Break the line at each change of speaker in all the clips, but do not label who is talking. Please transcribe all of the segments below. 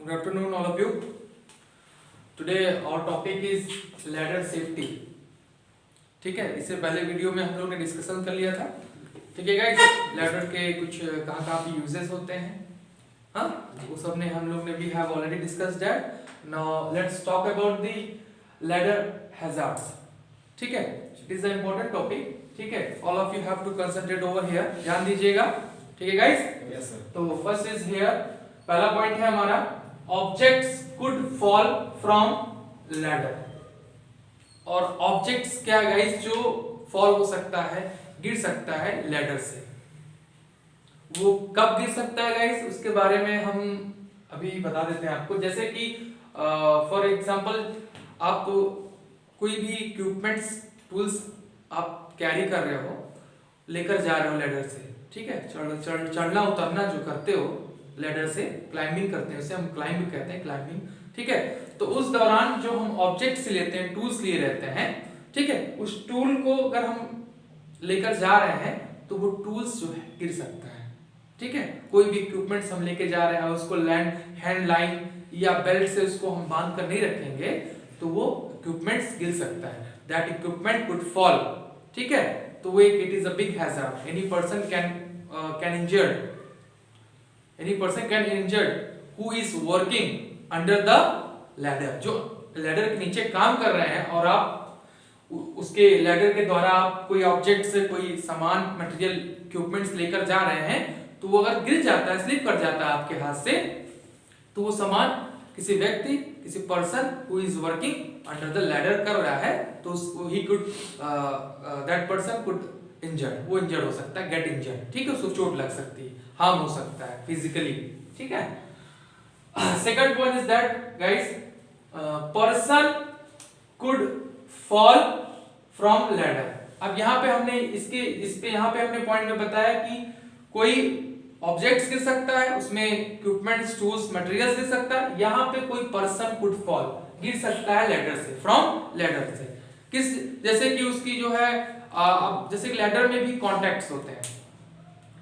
Good afternoon, all of you. Today our topic is ladder safety. ठीक है, इससे पहले वीडियो में हम लोग ने डिस्कशन कर लिया था. ठीक है गाइस, लैडर के कुछ कहाँ पे यूजेस होते हैं, हाँ, वो सब ने हम लोग ने भी have already discussed that. Now let's talk about the ladder hazards. ठीक है, it is a important topic. ठीक है, all of you have to concentrate over here, ध्यान दीजिएगा. ठीक है गाइस,
यस सर.
तो फर्स्ट इज हियर, पहला पॉइंट है हमारा objects could fall from ladder. और ऑब्जेक्ट्स क्या गाइस, जो फॉल हो सकता है, गिर सकता है लैडर से. वो कब गिर सकता है गाइस, उसके बारे में हम अभी बता देते हैं आपको. जैसे कि फॉर एग्जांपल आप कोई भी इक्विपमेंट्स टूल्स आप कैरी कर रहे हो, लेकर जा रहे हो लैडर से. ठीक है, चढ़ना उतरना जो करते हो लैडर से, क्लाइंबिंग करते हैं, उसे हम क्लाइंब कहते हैं, क्लाइंबिंग. ठीक है, तो उस दौरान जो हम ऑब्जेक्ट्स लेते हैं, टूल्स लिए रहते हैं, ठीक है, उस टूल को अगर हम लेकर जा रहे हैं तो वो टूल्स जो है गिर सकता है. ठीक है, कोई भी इक्विपमेंट्स हम लेके जा रहे हैं, उसको हैंड लाइन या बेल्ट से उसको हम बांध कर नहीं रखेंगे तो वो इक्विपमेंट्स गिर सकता है. That equipment could fall. ठीक है, तो वो it is a big hazard. Any person can injured, any person can injured who is working under the ladder. जो लैडर के नीचे काम कर रहे हैं और आप उसके लैडर के द्वारा आप कोई ऑब्जेक्ट से कोई सामान, मटेरियल, इक्विपमेंट्स लेकर जा रहे हैं, तो वो अगर गिर जाता है, स्लिप कर जाता है आपके हाथ से, तो वो सामान किसी व्यक्ति, किसी person who is working under the ladder कर रहा है, तो he could that person could injured, वो इंजर्ड हो सकता है, गेट इंजर्ड. ठीक है, उसको चोट लग सकती है, हार्म हो सकता है फिजिकली. ठीक है. Second point is that guys, person could fall from ladder. अब यहाँ पे हमने यहाँ पे हमने पॉइंट में बताया कि कोई ऑब्जेक्ट्स गिर सकता है, उसमें इक्विपमेंट्स, टूल्स, मटेरियल्स गिर सकता है. यहाँ पे कोई पर्सन कुड फॉल, गिर सकता है लैडर से, फ्रॉम लैडर से. किस, जैसे कि उसकी जो है अब जैसे कि लैडर में भी कॉन्टैक्ट्स होते हैं.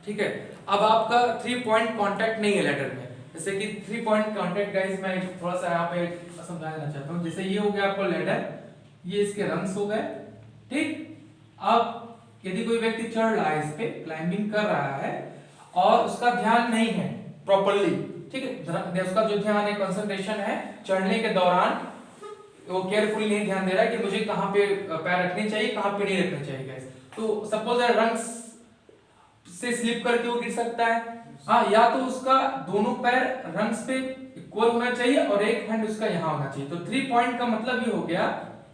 ठीक है, अब आपका 3 पॉइंट कॉन्टैक्ट नहीं है लैडर में. जैसे कि 3 पॉइंट कॉन्टैक्ट गाइस, मैं थोड़ा सा यहाँ पे समझा देना चाहता हूँ. जैसे ये हो गया आपका लैडर, ये इसके रंग्स हो गए. ठीक, अब यदि कोई व्यक्ति चढ़ रहा है, इस पे क्लाइंबिंग कर रहा है और उसका ध्यान नहीं है प्रॉपर्ली, ठीक है, उसका जो ध्यान है, कंसंट्रेशन है, चढ़ने के दौरान वो केयरफुली नहीं ध्यान दे रहा है कि मुझे कहाँ पे पैर रखने चाहिए, कहाँ पे नहीं रखने चाहिए गाइस. तो सपोज रंग्स से स्लिप करके वो गिर सकता है. हाँ, या तो उसका दोनों पैर रंग्स पे इक्वल होना चाहिए और एक हैंड उसका यहाँ होना चाहिए. तो 3 पॉइंट का मतलब ये हो गया,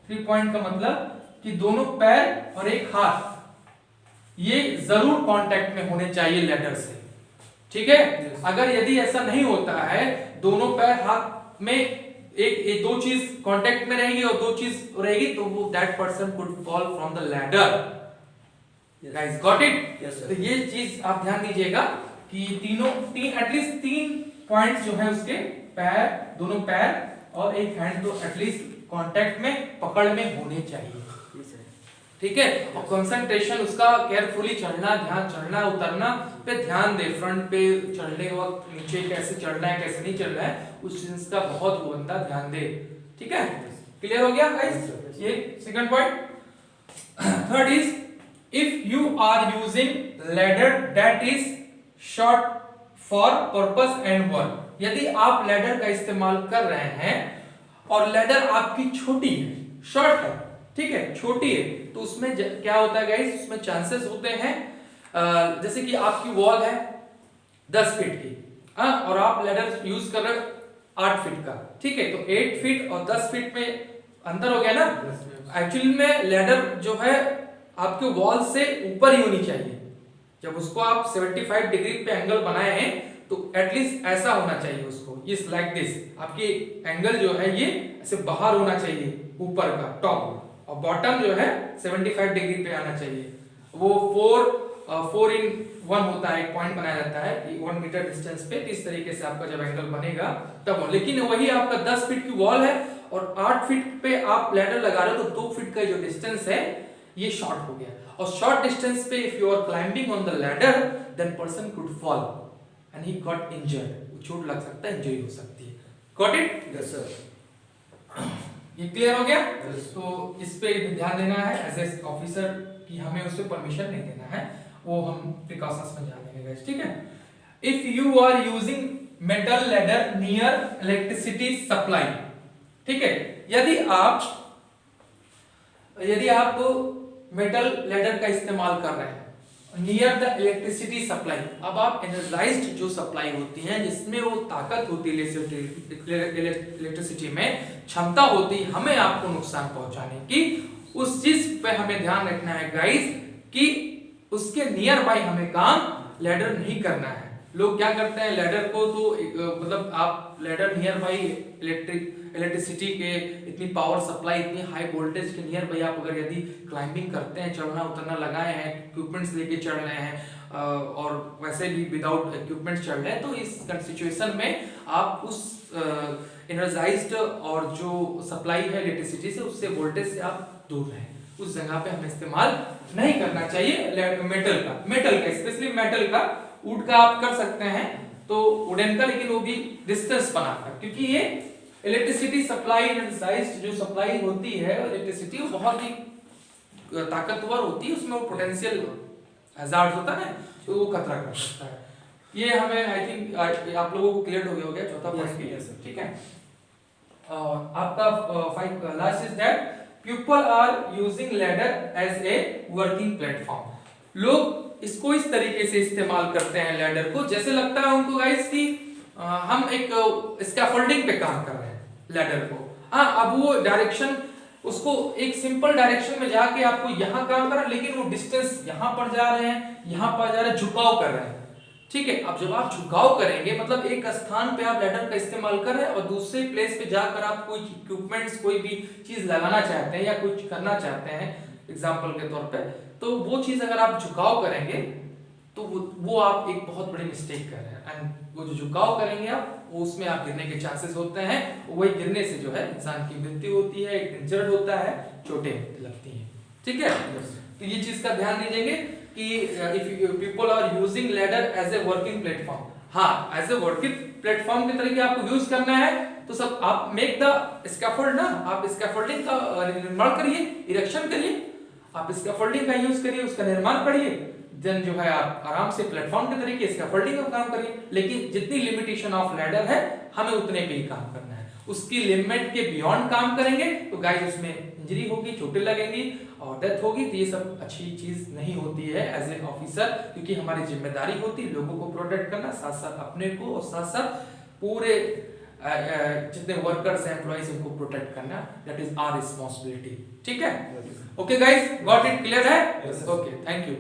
3 पॉइंट का मतलब कि दोनों पैर और एक हाथ ये जरूर कांटेक्ट में होने चाहिए लैडर से. ठीक है, अगर यदि ऐसा नहीं होता है, दोनों पैर हाथ में एक दो चीज कांटेक्ट में रहेगी और दो चीज रहेगी, तो वो that person could fall from the ladder. Guys got it? तो ये चीज आप ध्यान दीजिएगा कि एटलीस्ट 3 पॉइंट्स जो है उसके पैर, दोनों पैर और एक हैंड तो एटलीस्ट कांटेक्ट में, पकड़ में होने चाहिए. ठीक है, और कंसंट्रेशन उसका केयरफुली चढ़ना, ध्यान चढ़ना उतरना पे ध्यान दे. फ्रंट पे चढ़ने वक्त नीचे कैसे चढ़ना है, कैसे नहीं चढ़ना है, उस चीज का बहुत वो बंदा ध्यान दे. ठीक है, क्लियर हो गया गाइस? ये second point. Third is, if you are using ladder that is short for purpose and work. यदि आप लैडर का इस्तेमाल कर रहे हैं और लैडर आपकी छोटी है, शॉर्ट है, ठीक है, छोटी है, तो उसमें क्या होता है गाइस, उसमें चांसेस होते हैं, जैसे कि आपकी वॉल है 10 फीट की, हाँ, और आप लैडर यूज कर रहे हो 8 फीट का. ठीक है, तो 8 फीट और 10 फीट में अंतर हो गया ना. एक्चुअली में लैडर जो है आपके वॉल से ऊपर ही होनी चाहिए. जब उसको आप 75 डिग्री पे एंगल बनाए हैं तो एटलीस्ट ऐसा होना चाहिए उसको, इस लाइक दिस. आपकी एंगल जो है ये ऐसे बाहर होना चाहिए, ऊपर का टॉप, और बॉटम जो है 75 डिग्री पे आना चाहिए. वो 4 in 1 होता है, एक पॉइंट बनाया जाता है कि 1 मीटर डिस्टेंस पे. इस तरीके से आपका जब एंगल बनेगा तब. लेकिन वही आपका 10 फीट की वॉल है और 8 फीट पे आप लैडर लगा रहे हो, तो 2 फीट का जो डिस्टेंस है ये शॉर्ट हो गया. और शॉर्ट डिस्टेंस पे if you are climbing on the ladder, then person could fall and he got injured. चोट लग सकता है, इंजरी हो सकती है. Got it?
Yes sir.
ये क्लियर हो गया?
Yes.
तो इस पे ध्यान देना है एज ए ऑफिसर कि हमें उसे परमिशन नहीं देना है, वो हम प्रिकॉशंस में ध्यान देंगे गाइस, ठीक है? If you are using metal ladder near electricity supply, ठीक है, यदि आप मेटल लैडर का इस्तेमाल कर रहे हैं नियर द इलेक्ट्रिसिटी सप्लाई, अब आप एनर्जाइज्ड जो सप्लाई होती है जिसमें वो ताकत होती है इलेक्ट्रिसिटी में क्षमता होती है हमें आपको नुकसान पहुंचाने की, उस चीज पे हमें ध्यान रखना है गाइस कि उसके नियर बाय हमें काम लैडर नहीं करना है। लोग क्या करते हैं लैडर को तो मतलब आप लैडर नियर बाय इलेक्ट्रिसिटी के इतनी पावर सप्लाई इतनी हाई वोल्टेज के नियर बाय आप अगर यदि क्लाइंबिंग करते हैं, चढ़ना उतरना लगाए हैं, इक्विपमेंट्स लेके चढ़ रहे हैं और वैसे भी विदाउट इक्विपमेंट्स चढ़ रहे हैं, तो इस सिचुएशन में आप उस एनर्जाइज्ड और जो सप्लाई है इलेक्ट्रिसिटी से उससे वोल्टेज से आप दूर रहें, उस जगह पे हमें इस्तेमाल नहीं करना चाहिए मेटल का स्पेशली मेटल का। वुड का आप कर सकते हैं तो वुडन का, लेकिन वो भी डिस्टेंस बनाकर, क्योंकि ये इलेक्ट्रिसिटी सप्लाई एनर्जाइज्ड जो सप्लाई होती है इलेक्ट्रिसिटी वो बहुत ही ताकतवर होती है, उसमें वो पोटेंशियल हैजार्ड होता है तो वो खतरा कर सकता है। ये हमें आई थिंक आप लोगों को क्लियर हो गया होगा चौथा पॉइंट क्लियर सर, ठीक है? आपका last is that people are using ladder as a working platform. लोग इसको इस तरीके से इस्तेमाल करते हैं लैडर को, जैसे लगता है उनको गाइस कि हम एक स्कैफोल्डिंग पे काम कर रहे हैं लैडर को। अब वो डायरेक्शन उसको एक सिंपल डायरेक्शन में जाके आपको यहाँ काम कर रहा है, लेकिन वो डिस्टेंस यहाँ पर जा रहे हैं, यहाँ पर जा रहे हैं, झुकाव कर रहे हैं, ठीक है? अब जब आप झुकाव करेंगे मतलब एक स्थान पे आप लैडर का इस्तेमाल कर रहे हैं और दूसरे प्लेस पे जाकर आप कोई इक्विपमेंट्स कोई भी चीज लगाना चाहते हैं या कुछ करना चाहते हैं एग्जांपल के तौर पे, तो वो चीज अगर आप झुकाव करेंगे तो वो आप एक बहुत बड़ी मिस्टेक कर रहे हैं। एंड वो जो झुकाव करेंगे आप उसमें आप गिरने के चांसेस होते हैं, वही गिरने से जो है इंसान की मृत्यु होती है, एक इंजर्ड होता है, चोटें लगती हैं, ठीक है? तो ये चीज का ध्यान दीजिएगा कि if people are using ladder as a working platform, हाँ एज ए वर्किंग प्लेटफॉर्म के तरीके आपको यूज करना है तो सब आप मेक द स्कैफोल्ड ना, आप स्कैफोल्डिंग का निर्माण करिए, इरेक्शन करिए, आप स्कैफोल्डिंग का यूज करिए, उसका निर्माण करिए, देन जो है आप आराम से प्लेटफॉर्म के तरीके स्कैफोल्डिंग का काम करिए। लेकिन जितनी लिमिटेशन ऑफ लैडर है हमें उतने पे ही काम करना है, उसकी लिमिट के बियॉन्ड काम करेंगे तो गाइस उसमें इंजरी होगी, चोटें लगेंगी और डेथ होगी, तो ये सब अच्छी चीज नहीं होती है एज ए ऑफिसर, क्योंकि हमारी जिम्मेदारी होती है लोगों को प्रोटेक्ट करना, साथ साथ अपने को और साथ साथ पूरे जितने वर्कर्स हैं एम्प्लॉइज उनको प्रोटेक्ट करना, दैट इज आवर रिस्पांसिबिलिटी, ठीक है? Okay guys, got it? Clear है? Okay, thank you.